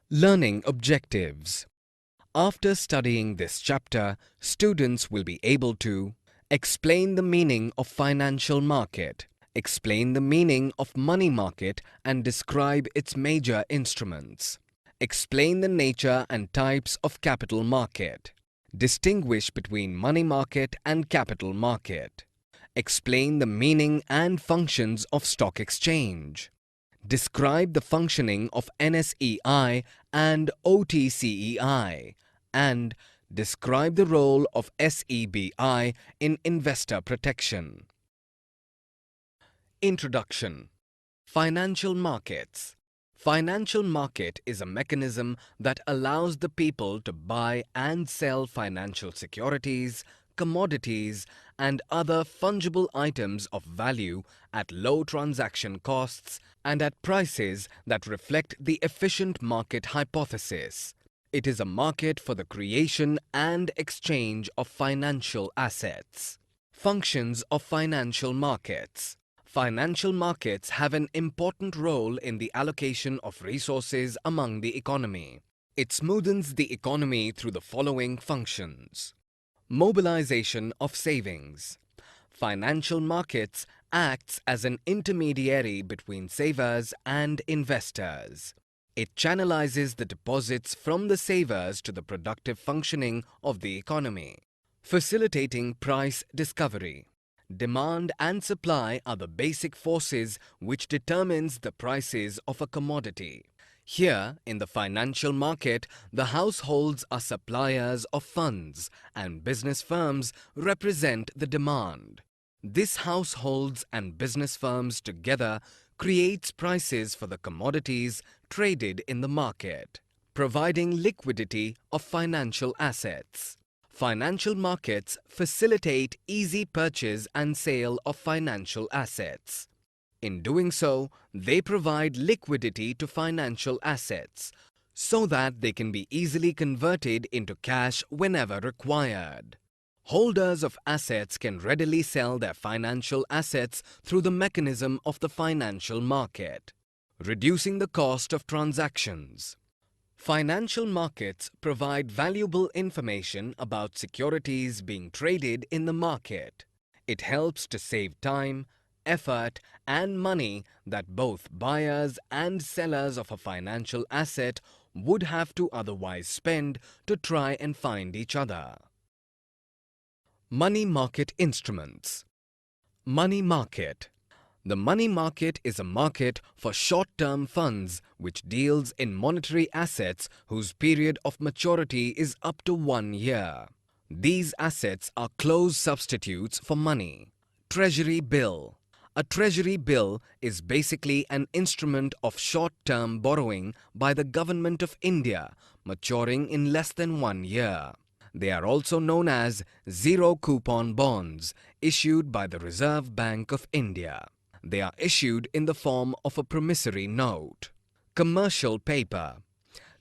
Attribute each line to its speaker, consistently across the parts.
Speaker 1: Learning objectives. After studying this chapter, students will be able to explain the meaning of financial market, explain the meaning of money market and describe its major instruments, explain the nature and types of capital market, distinguish between money market and capital market, explain the meaning and functions of stock exchange, describe the functioning of NSEI and OTCEI, and describe the role of SEBI in investor protection. Introduction. Financial markets. Financial market is a mechanism that allows the people to buy and sell financial securities, commodities, and other fungible items of value at low transaction costs and at prices that reflect the efficient market hypothesis. It is a market for the creation and exchange of financial assets. Functions of financial markets. Financial markets have an important role in the allocation of resources among the economy. It smoothens the economy through the following functions. Mobilization of savings. Financial markets acts as an intermediary between savers and investors. It channelizes the deposits from the savers to the productive functioning of the economy. Facilitating price discovery. Demand and supply are the basic forces which determines the prices of a commodity. Here, in the financial market, the households are suppliers of funds and business firms represent the demand. This households and business firms together creates prices for the commodities traded in the market, providing liquidity of financial assets. Financial markets facilitate easy purchase and sale of financial assets. In doing so, they provide liquidity to financial assets so that they can be easily converted into cash whenever required. Holders of assets can readily sell their financial assets through the mechanism of the financial market, reducing the cost of transactions. Financial markets provide valuable information about securities being traded in the market. It helps to save time, effort, and money that both buyers and sellers of a financial asset would have to otherwise spend to try and find each other. Money market instruments. Money market. The money market is a market for short-term funds which deals in monetary assets whose period of maturity is up to 1 year. These assets are close substitutes for money. Treasury bill. A treasury bill is basically an instrument of short-term borrowing by the Government of India, maturing in less than 1 year. They are also known as zero-coupon bonds, issued by the Reserve Bank of India. They are issued in the form of a promissory note. Commercial paper.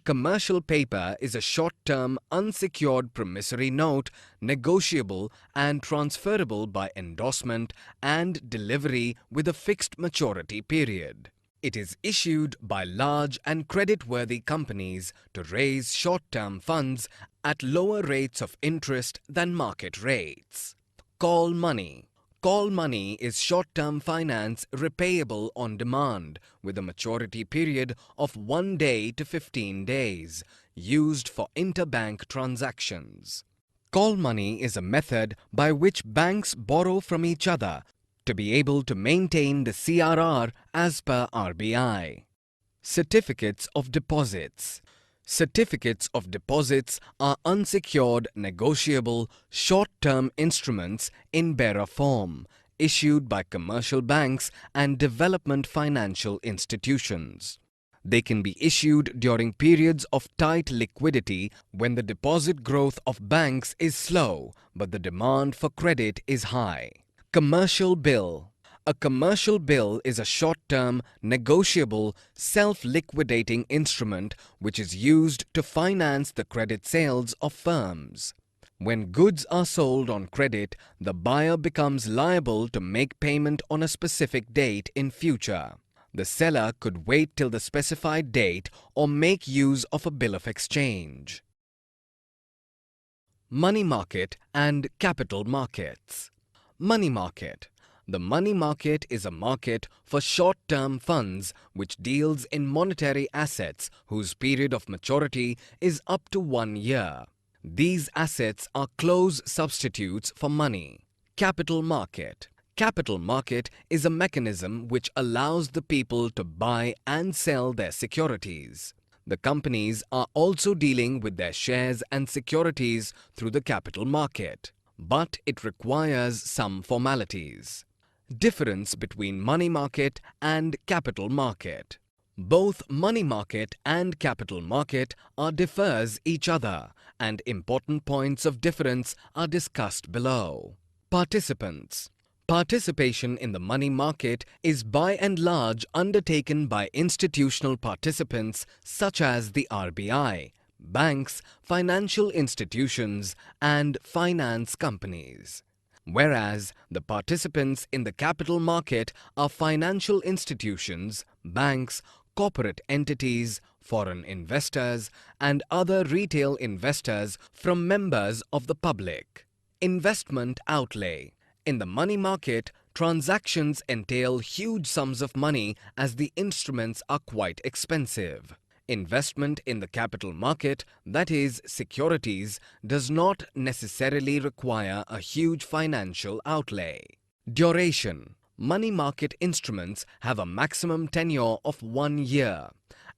Speaker 1: Commercial paper is a short-term unsecured promissory note, negotiable and transferable by endorsement and delivery with a fixed maturity period. It is issued by large and credit-worthy companies to raise short-term funds at lower rates of interest than market rates. Call money. Call money is short-term finance repayable on demand with a maturity period of 1 day to 15 days, used for interbank transactions. Call money is a method by which banks borrow from each other to be able to maintain the CRR as per RBI. Certificates of deposits. Certificates of deposits are unsecured, negotiable, short-term instruments in bearer form, issued by commercial banks and development financial institutions. They can be issued during periods of tight liquidity when the deposit growth of banks is slow but the demand for credit is high. Commercial bill. A commercial bill is a short-term, negotiable, self-liquidating instrument which is used to finance the credit sales of firms. When goods are sold on credit, the buyer becomes liable to make payment on a specific date in future. The seller could wait till the specified date or make use of a bill of exchange. Money market and capital markets. Money market. The money market is a market for short-term funds which deals in monetary assets whose period of maturity is up to 1 year. These assets are close substitutes for money. Capital market. Capital market is a mechanism which allows the people to buy and sell their securities. The companies are also dealing with their shares and securities through the capital market, but it requires some formalities. Difference between money market and capital market. Both money market and capital market differs each other, and important points of difference are discussed below. Participants. Participation in the money market is by and large undertaken by institutional participants such as the RBI, banks, financial institutions, and finance companies. Whereas the participants in the capital market are financial institutions, banks, corporate entities, foreign investors, and other retail investors from members of the public. Investment outlay. In the money market, transactions entail huge sums of money as the instruments are quite expensive. Investment in the capital market, that is, securities, does not necessarily require a huge financial outlay. Duration. Money market instruments have a maximum tenure of 1 year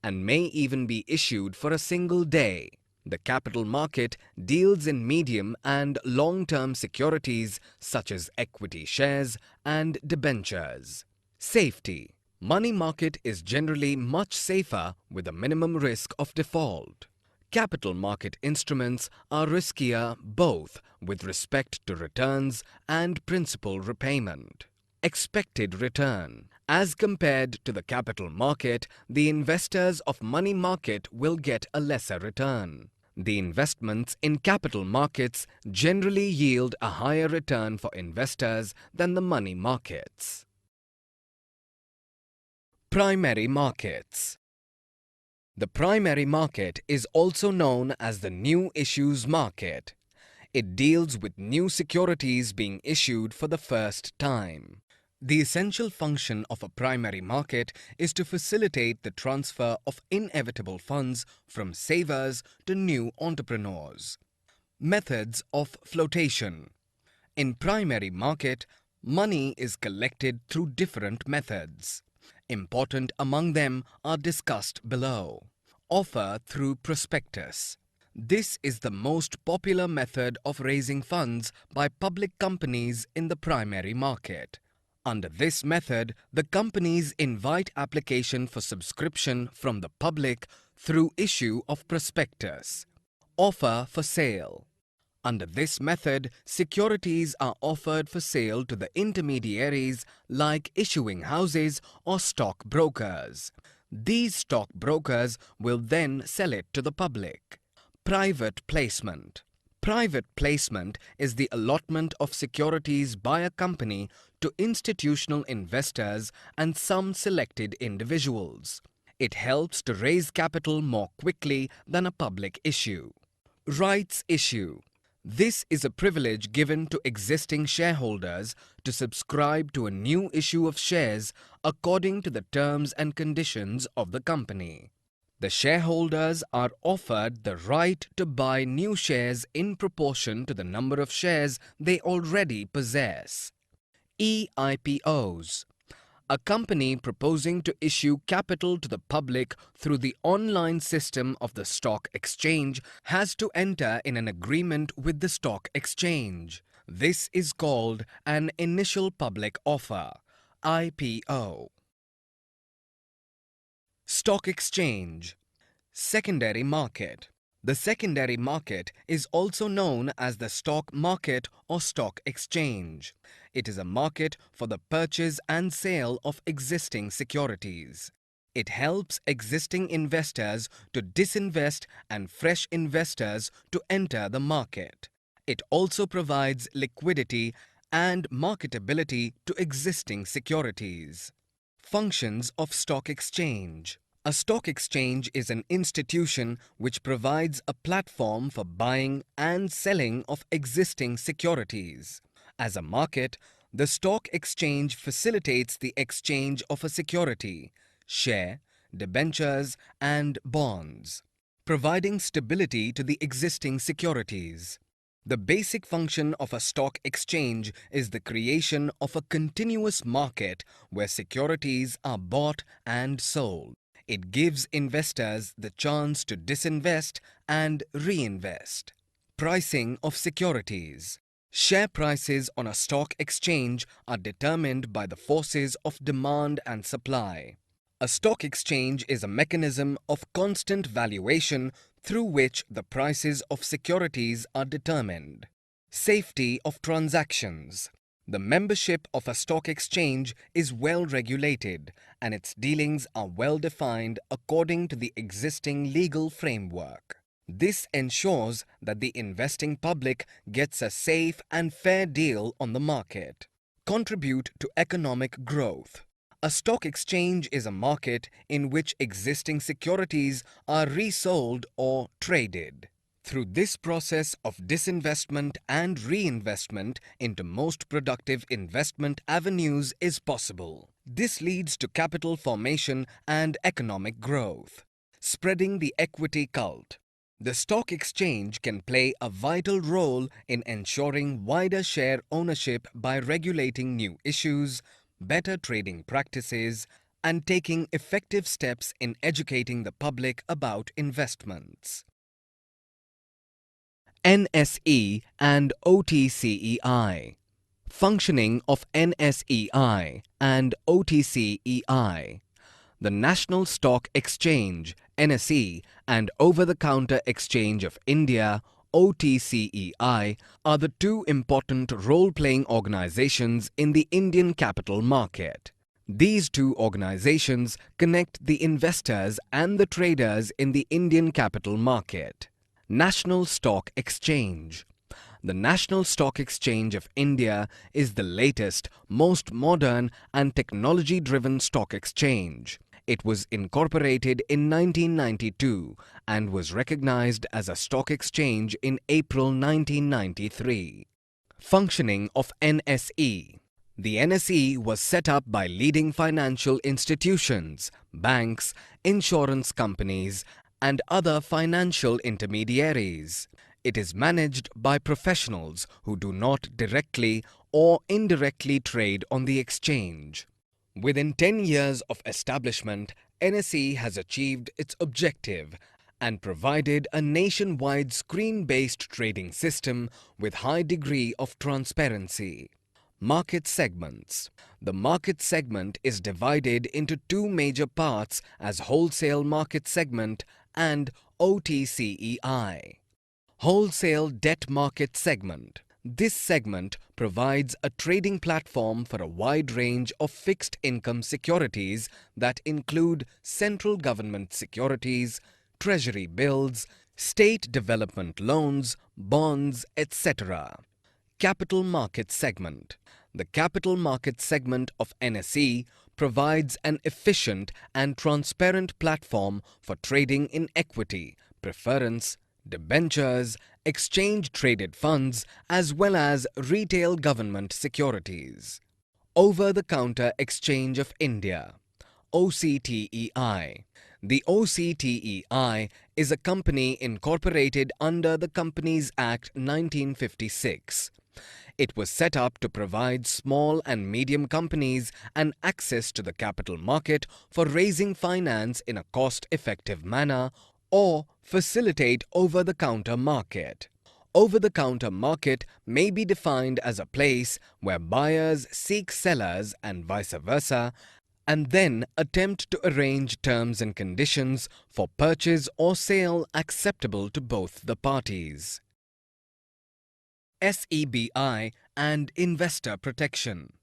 Speaker 1: and may even be issued for a single day. The capital market deals in medium and long-term securities such as equity shares and debentures. Safety. Money market is generally much safer with a minimum risk of default. Capital market instruments are riskier both with respect to returns and principal repayment. Expected return. As compared to the capital market, the investors of money market will get a lesser return. The investments in capital markets generally yield a higher return for investors than the money markets. Primary markets. The primary market is also known as the new issues market. It deals with new securities being issued for the first time. The essential function of a primary market is to facilitate the transfer of inevitable funds from savers to new entrepreneurs. Methods of flotation. In primary market, money is collected through different methods. Important among them are discussed below. Offer through prospectus. This is the most popular method of raising funds by public companies in the primary market. Under this method, the companies invite application for subscription from the public through issue of prospectus. Offer for sale. Under this method, securities are offered for sale to the intermediaries like issuing houses or stock brokers. These stock brokers will then sell it to the public. Private placement. Private placement is the allotment of securities by a company to institutional investors and some selected individuals. It helps to raise capital more quickly than a public issue. Rights issue. This is a privilege given to existing shareholders to subscribe to a new issue of shares according to the terms and conditions of the company. The shareholders are offered the right to buy new shares in proportion to the number of shares they already possess. EIPOs. A company proposing to issue capital to the public through the online system of the stock exchange has to enter in an agreement with the stock exchange. This is called an initial public offer, IPO. Stock exchange. Secondary market. The secondary market is also known as the stock market or stock exchange. It is a market for the purchase and sale of existing securities. It helps existing investors to disinvest and fresh investors to enter the market. It also provides liquidity and marketability to existing securities. Functions of stock exchange. A stock exchange is an institution which provides a platform for buying and selling of existing securities. As a market, the stock exchange facilitates the exchange of a security, share, debentures, and bonds, providing stability to the existing securities. The basic function of a stock exchange is the creation of a continuous market where securities are bought and sold. It gives investors the chance to disinvest and reinvest. Pricing of securities. Share prices on a stock exchange are determined by the forces of demand and supply. A stock exchange is a mechanism of constant valuation through which the prices of securities are determined. Safety of transactions. The membership of a stock exchange is well regulated and its dealings are well defined according to the existing legal framework. This ensures that the investing public gets a safe and fair deal on the market. Contribute to economic growth. A stock exchange is a market in which existing securities are resold or traded. Through this process of disinvestment and reinvestment into most productive investment avenues is possible. This leads to capital formation and economic growth. Spreading the equity cult. The stock exchange can play a vital role in ensuring wider share ownership by regulating new issues, better trading practices, and taking effective steps in educating the public about investments. NSE and OTCEI. Functioning of NSEI and OTCEI. The National Stock Exchange, NSE, and Over-the-Counter Exchange of India, OTCEI, are the two important role-playing organizations in the Indian capital market. These two organizations connect the investors and the traders in the Indian capital market. National Stock Exchange. The National Stock Exchange of India is the latest, most modern and technology-driven stock exchange. It was incorporated in 1992 and was recognized as a stock exchange in April 1993. Functioning of NSE. The NSE was set up by leading financial institutions, banks, insurance companies, and other financial intermediaries. It is managed by professionals who do not directly or indirectly trade on the exchange. Within 10 years of establishment, NSE has achieved its objective and provided a nationwide screen-based trading system with high degree of transparency. Market segments. The market segment is divided into two major parts as wholesale market segment and OTCEI. Wholesale debt market segment. This segment provides a trading platform for a wide range of fixed income securities that include central government securities, treasury bills, state development loans, bonds, etc. Capital market segment. The capital market segment of NSE provides an efficient and transparent platform for trading in equity, preference, debentures, exchange-traded funds, as well as retail government securities. Over-the-Counter Exchange of India, OCTEI. The OCTEI is a company incorporated under the Companies Act 1956. It was set up to provide small and medium companies an access to the capital market for raising finance in a cost-effective manner or facilitate over-the-counter market. Over-the-counter market may be defined as a place where buyers seek sellers and vice versa, and then attempt to arrange terms and conditions for purchase or sale acceptable to both the parties. SEBI and investor protection.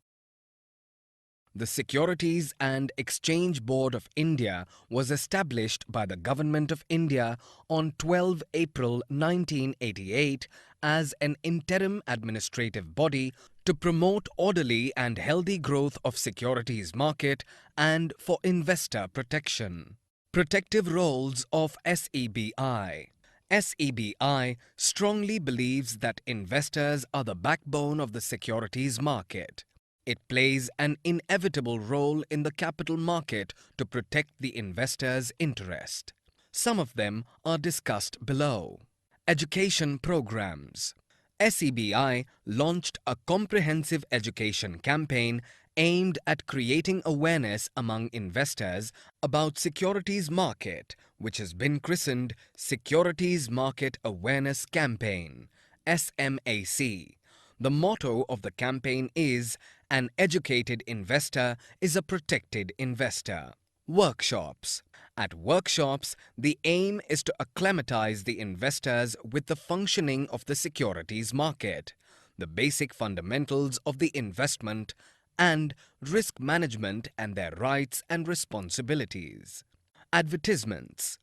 Speaker 1: The Securities and Exchange Board of India was established by the Government of India on 12 April 1988 as an interim administrative body to promote orderly and healthy growth of securities market and for investor protection. Protective roles of SEBI. SEBI strongly believes that investors are the backbone of the securities market. It plays an inevitable role in the capital market to protect the investor's interest. Some of them are discussed below. Education programs. SEBI launched a comprehensive education campaign aimed at creating awareness among investors about securities market, which has been christened Securities Market Awareness Campaign, SMAC. The motto of the campaign is, "An educated investor is a protected investor." Workshops. At workshops, the aim is to acclimatize the investors with the functioning of the securities market, the basic fundamentals of the investment, and risk management and their rights and responsibilities. Advertisements.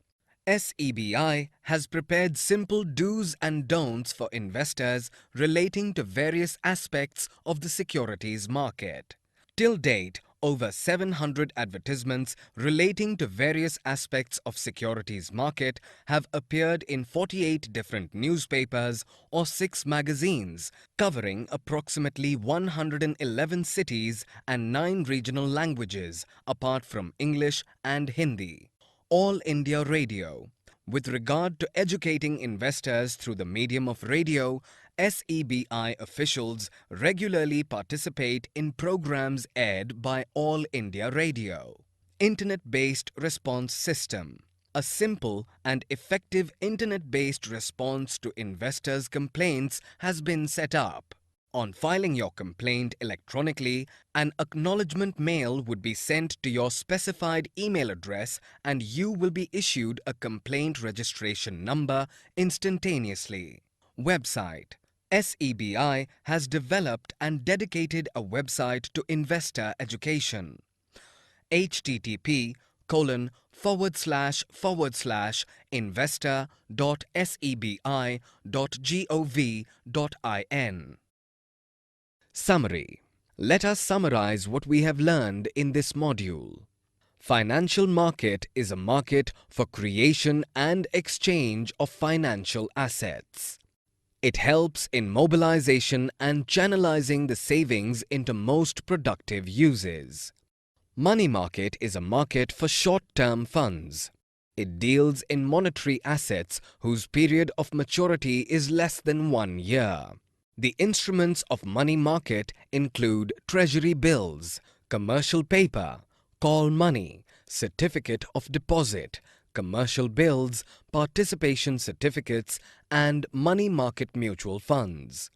Speaker 1: SEBI has prepared simple do's and don'ts for investors relating to various aspects of the securities market. Till date, over 700 advertisements relating to various aspects of securities market have appeared in 48 different newspapers or 6 magazines, covering approximately 111 cities and 9 regional languages, apart from English and Hindi. All India Radio. With regard to educating investors through the medium of radio, SEBI officials regularly participate in programs aired by All India Radio. Internet-based response system. A simple and effective internet-based response to investors' complaints has been set up. On filing your complaint electronically, an acknowledgement mail would be sent to your specified email address and you will be issued a complaint registration number instantaneously. Website. SEBI has developed and dedicated a website to investor education. http://investor.sebi.gov.in. Summary. Let us summarize what we have learned in this module. Financial market is a market for creation and exchange of financial assets. It helps in mobilization and channelizing the savings into most productive uses. Money market is a market for short-term funds. It deals in monetary assets whose period of maturity is less than 1 year. The instruments of money market include treasury bills, commercial paper, call money, certificate of deposit, commercial bills, participation certificates, and money market mutual funds.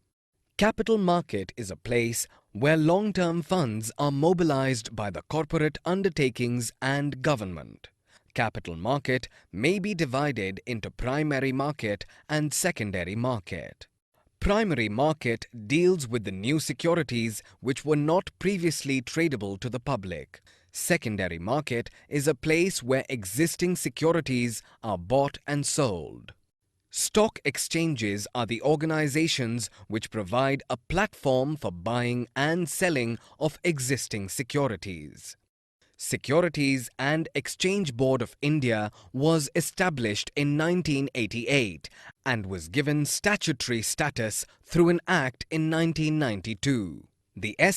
Speaker 1: Capital market is a place where long-term funds are mobilized by the corporate undertakings and government. Capital market may be divided into primary market and secondary market. Primary market deals with the new securities which were not previously tradable to the public. Secondary market is a place where existing securities are bought and sold. Stock exchanges are the organizations which provide a platform for buying and selling of existing securities. Securities and Exchange Board of India was established in 1988 and was given statutory status through an act in 1992. The